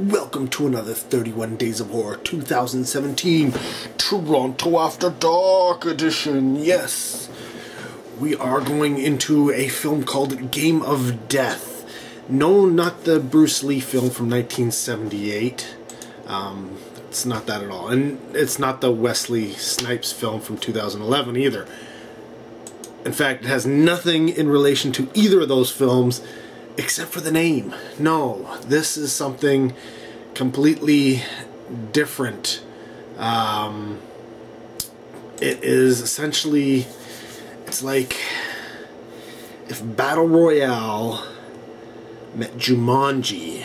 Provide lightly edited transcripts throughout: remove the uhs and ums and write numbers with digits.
Welcome to another 31 Days of Horror 2017 Toronto After Dark edition. Yes, we are going into a film called Game of Death. No, not the Bruce Lee film from 1978. It's not that at all. And it's not the Wesley Snipes film from 2011 either. In fact, it has nothing in relation to either of those films except for the name. No, this is something completely different. It is essentially, it's like if Battle Royale met Jumanji.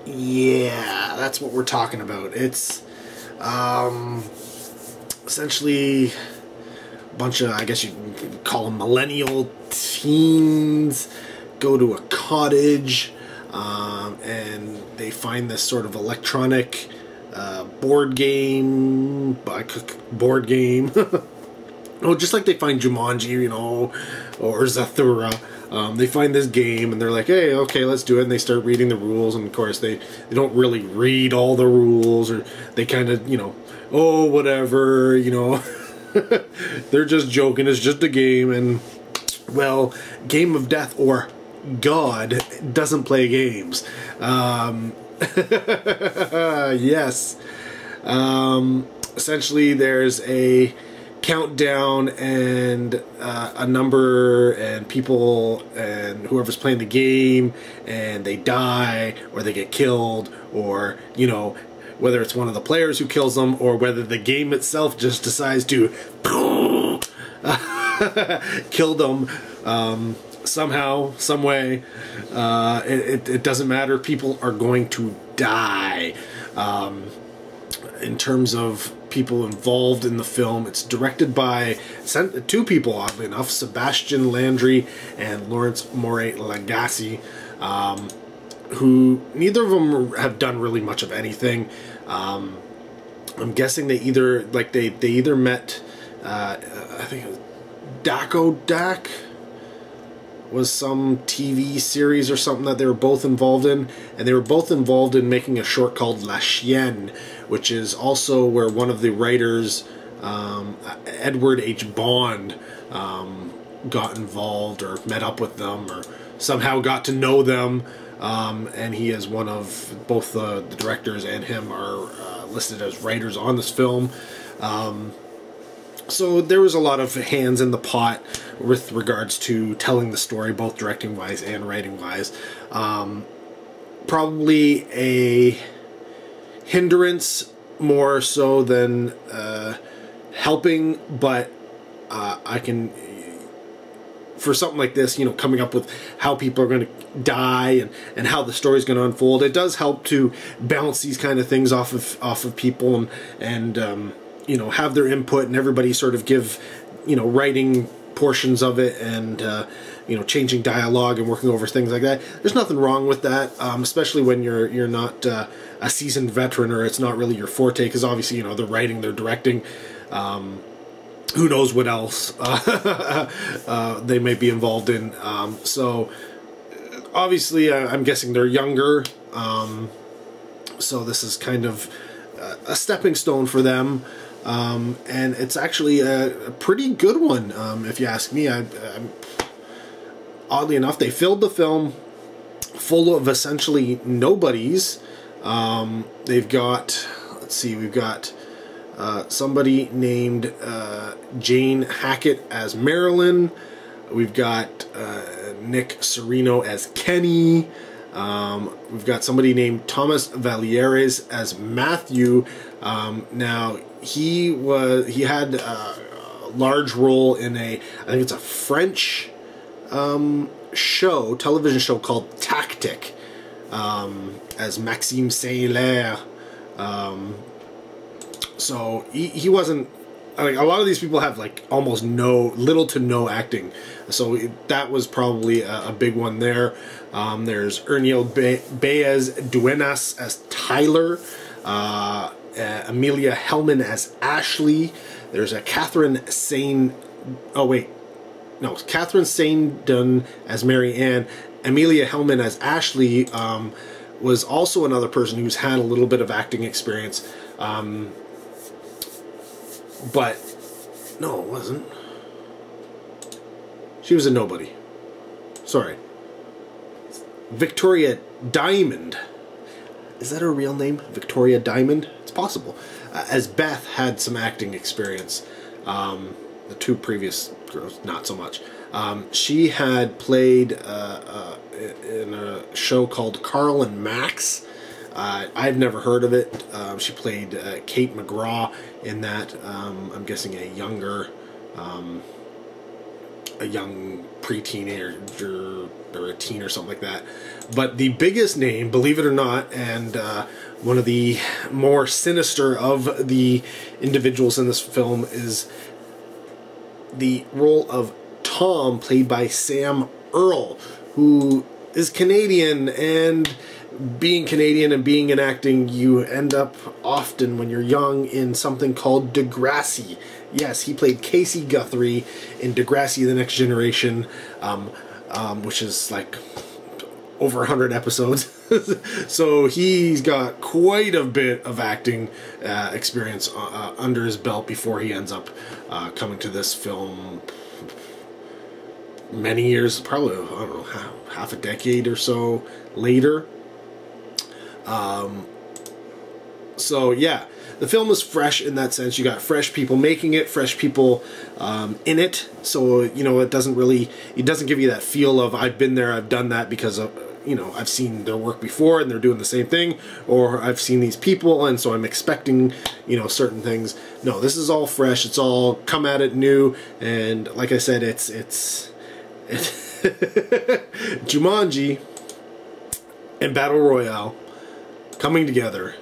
Yeah, that's what we're talking about. It's essentially bunch of, I guess you could call them millennial teens, go to a cottage, and they find this sort of electronic board game. Oh, just like they find Jumanji, you know, or Zathura. They find this game and they're like, hey, okay, let's do it. And they start reading the rules, and of course they don't really read all the rules, or they kind of, you know, oh, whatever, you know. They're just joking, it's just a game. And well, Game of Death, or God, doesn't play games. Yes. Essentially there's a countdown and a number, and people and whoever's playing the game, and they die or they get killed, or, you know, whether it's one of the players who kills them, or whether the game itself just decides to kill them somehow, some way. It doesn't matter. People are going to die. In terms of people involved in the film, it's directed by two people, oddly enough, Sebastian Landry and Lawrence Moray Lagasse, who neither of them have done really much of anything. I'm guessing they either met, I think it was Daco Dak was some TV series or something that they were both involved in, and they were both involved in making a short called La Chienne, which is also where one of the writers, Edward H. Bond, got involved or met up with them or somehow got to know them. And he is one of both the directors and him are listed as writers on this film. So there was a lot of hands in the pot with regards to telling the story, both directing wise and writing wise. Probably a hindrance more so than helping, but I can, for something like this, you know, coming up with how people are going to die and how the story is going to unfold, it does help to bounce these kind of things off of people and you know, have their input, and everybody sort of give, you know, writing portions of it, and you know, changing dialogue and working over things like that. There's nothing wrong with that, especially when you're not a seasoned veteran, or it's not really your forte, because obviously, you know, they're writing, they're directing. Who knows what else they may be involved in. So obviously I'm guessing they're younger, so this is kind of a stepping stone for them, and it's actually a pretty good one, if you ask me. Oddly enough, they filled the film full of essentially nobodies. They've got, let's see, we've got somebody named Jane Hackett as Marilyn. We've got Nick Serino as Kenny. We've got somebody named Thomas Valieres as Matthew. Now he had a large role in I think it's a French television show called Tactic, as Maxime Saint-Hilaire. So he wasn't, like, a lot of these people have like almost little to no acting, so that was probably a big one there. There's Erniel Baez Duenas as Tyler, Amelia Hellman as Ashley. There's a Catherine Sain-Dunn as Mary Ann, Amelia Hellman as Ashley was also another person who's had a little bit of acting experience. But no, it wasn't. She was a nobody. Sorry. Victoria Diamond. Is that her real name? Victoria Diamond? It's possible. As Beth had some acting experience. The two previous girls, not so much. She had played in a show called Carl and Max. I've never heard of it. She played Kate McGraw in that. I'm guessing a young pre-teenager or a teen or something like that. But the biggest name, believe it or not, and one of the more sinister of the individuals in this film is the role of Tom, played by Sam Earle, who is Canadian, and being Canadian and being in acting, you end up often when you're young in something called Degrassi. Yes, he played Casey Guthrie in Degrassi: The Next Generation, which is like over 100 episodes. So he's got quite a bit of acting experience under his belt before he ends up coming to this film many years, probably, I don't know, half a decade or so later. So yeah, the film is fresh in that sense. You got fresh people making it, fresh people in it. So, you know, it doesn't give you that feel of I've been there, I've done that, because of, you know, I've seen their work before and they're doing the same thing, or I've seen these people and so I'm expecting, you know, certain things. No, this is all fresh. It's all come at it new, and like I said, it's Jumanji and Battle Royale coming together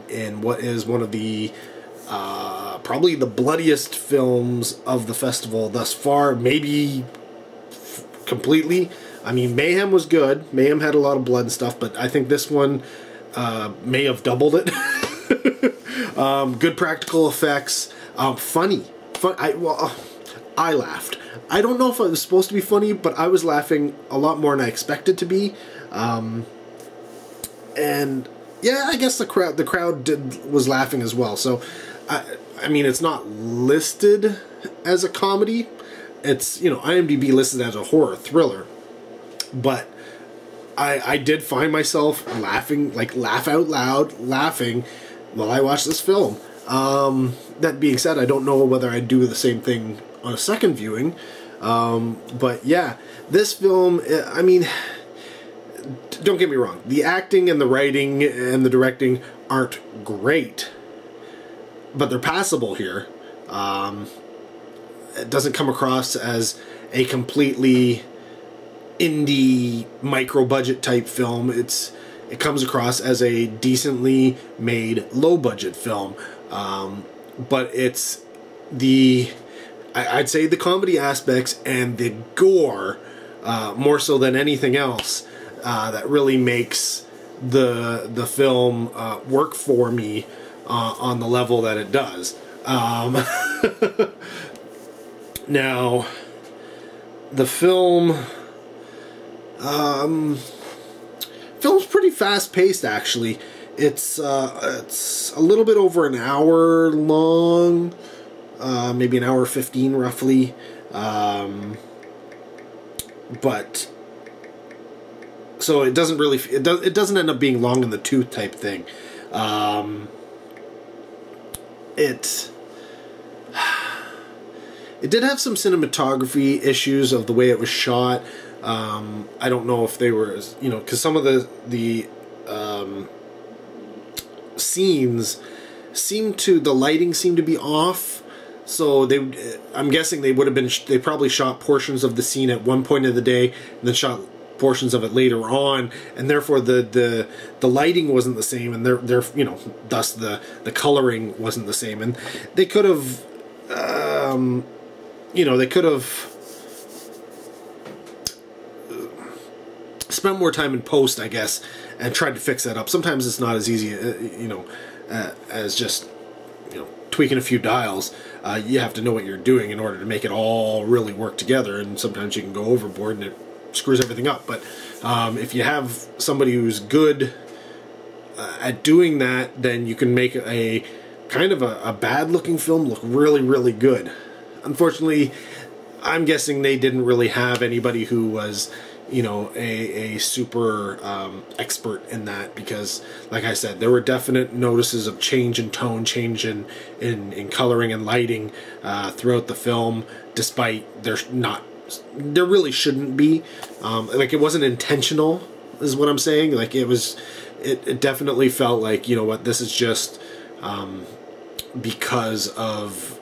in what is one of the probably the bloodiest films of the festival thus far, maybe completely. I mean, Mayhem was good. Mayhem had a lot of blood and stuff, but I think this one may have doubled it. Good practical effects. Funny. I laughed. I don't know if it was supposed to be funny, but I was laughing a lot more than I expected to be. And yeah, I guess the crowd was laughing as well. So, I mean, it's not listed as a comedy. It's, you know, IMDb listed as a horror thriller. But I did find myself laughing, like laugh out loud, laughing while I watched this film. That being said, I don't know whether I'd do the same thing on a second viewing. But yeah, this film, I mean, don't get me wrong. The acting and the writing and the directing aren't great, but they're passable here. It doesn't come across as a completely indie micro-budget type film. It comes across as a decently made low-budget film. But it's I'd say the comedy aspects and the gore, more so than anything else, that really makes the film work for me on the level that it does. Now, the film's pretty fast-paced, actually. It's a little bit over an hour long, maybe an hour 15 roughly, but so it doesn't really it doesn't end up being long in the tooth type thing. It did have some cinematography issues of the way it was shot. I don't know if they were, you know, because some of the scenes the lighting seemed to be off. So I'm guessing they probably shot portions of the scene at one point of the day and then shot portions of it later on, and therefore the lighting wasn't the same, and you know, thus the coloring wasn't the same, and they could have you know, they could have spent more time in post, I guess, and tried to fix that up. Sometimes it's not as easy, you know, as just, you know, tweaking a few dials. You have to know what you're doing in order to make it all really work together, and sometimes you can go overboard and it screws everything up. But if you have somebody who's good at doing that, then you can make a kind of a bad looking film look really, really good. Unfortunately, I'm guessing they didn't really have anybody who was, you know, a super expert in that, because like I said, there were definite notices of change in tone, change in coloring and lighting throughout the film, despite there really shouldn't be. Like, it wasn't intentional, is what I'm saying. Like, it definitely felt like, you know what, this is just because of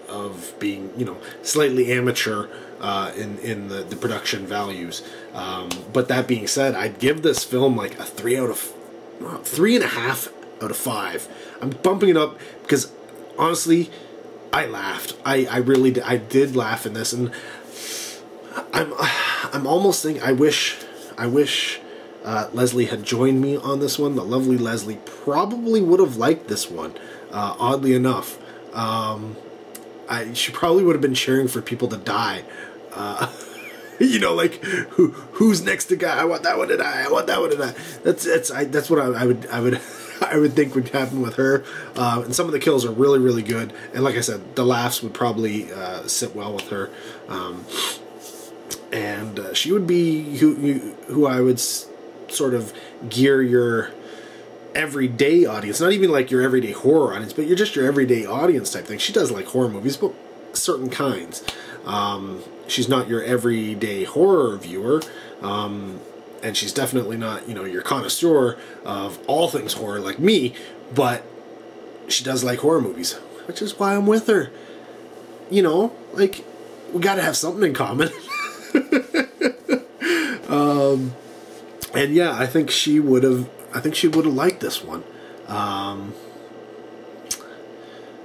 being, you know, slightly amateur in the production values. But that being said, I'd give this film like a 3.5 out of 5. I'm bumping it up because honestly, I laughed. I really did. I did laugh in this, and I'm almost thinking I wish Leslie had joined me on this one. The lovely Leslie probably would have liked this one. Oddly enough, she probably would have been cheering for people to die. You know, like, who's next to guy? I want that one to die. I want that one to die. That's what I would think would happen with her. And some of the kills are really, really good. And like I said, the laughs would probably sit well with her. And she would be who I would sort of gear your everyday audience, not even like your everyday horror audience, but you're just your everyday audience type thing. She does like horror movies, but certain kinds. She's not your everyday horror viewer, and she's definitely not, you know, your connoisseur of all things horror like me, but she does like horror movies, which is why I'm with her. You know, like, we gotta have something in common. And yeah, I think she would have liked this one.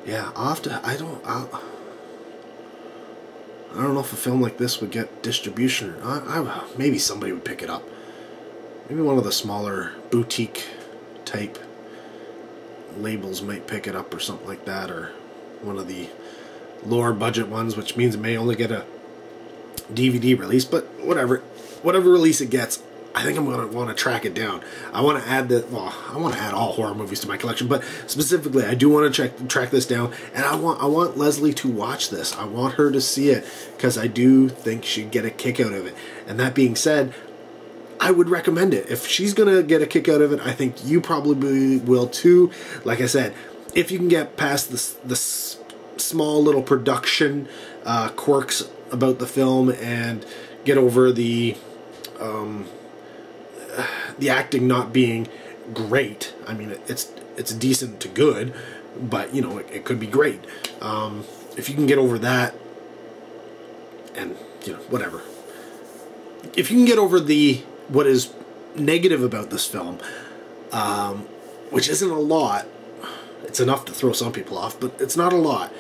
Yeah, I don't know if a film like this would get distribution or not. Maybe somebody would pick it up. Maybe one of the smaller boutique type labels might pick it up or something like that, or one of the lower budget ones, which means it may only get a DVD release, but whatever release it gets, I think I'm going to want to track it down. I want to add I want to add all horror movies to my collection, but specifically, I do want to track this down, and I want Leslie to watch this. I want her to see it, because I do think she'd get a kick out of it. And that being said, I would recommend it. If she's going to get a kick out of it, I think you probably will too. Like I said, if you can get past this small little production quirks about the film and get over the acting not being great. I mean, it's decent to good, but you know, it could be great. If you can get over that, and you know, whatever. If you can get over what is negative about this film, which isn't a lot, it's enough to throw some people off, but it's not a lot,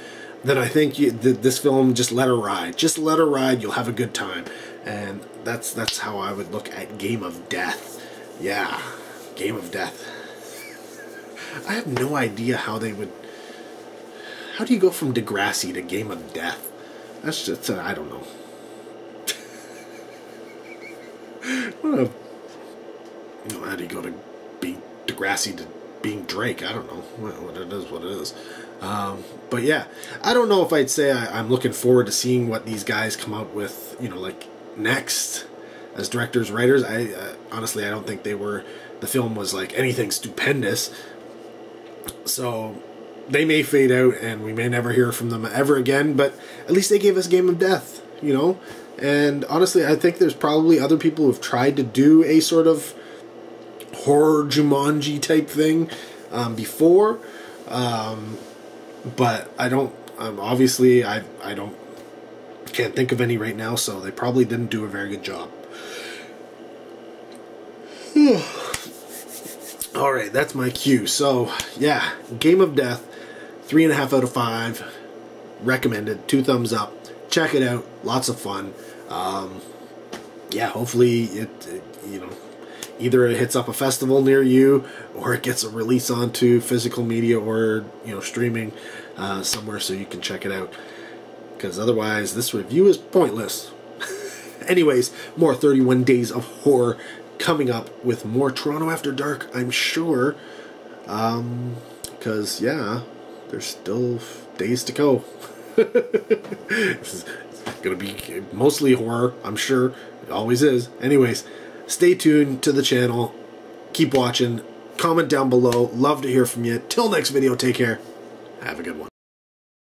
then I think this film, just let her ride. Just let her ride. You'll have a good time. And that's how I would look at Game of Death. Yeah, Game of Death. I have no idea how they would... How do you go from Degrassi to Game of Death? That's just... I don't know. How do you go to being Degrassi to being Drake? I don't know. What it is. But yeah, I don't know if I'd say I'm looking forward to seeing what these guys come out with, you know, like, next as directors, writers. Honestly, I don't think the film was like anything stupendous, so they may fade out and we may never hear from them ever again, but at least they gave us Game of Death, you know. And honestly, I think there's probably other people who've tried to do a sort of horror Jumanji type thing before, but I don't, obviously I can't think of any right now, so they probably didn't do a very good job. Alright, that's my cue. So, yeah, Game of Death, 3.5 out of 5, recommended, 2 thumbs up, check it out, lots of fun. Yeah, hopefully it, you know, either it hits up a festival near you, or it gets a release onto physical media, or, you know, streaming somewhere so you can check it out. Because otherwise, this review is pointless. Anyways, more 31 Days of Horror coming up with more Toronto After Dark, I'm sure. Because, yeah, there's still days to go. It's going to be mostly horror, I'm sure. It always is. Anyways, stay tuned to the channel. Keep watching. Comment down below. Love to hear from you. Till next video, take care. Have a good one.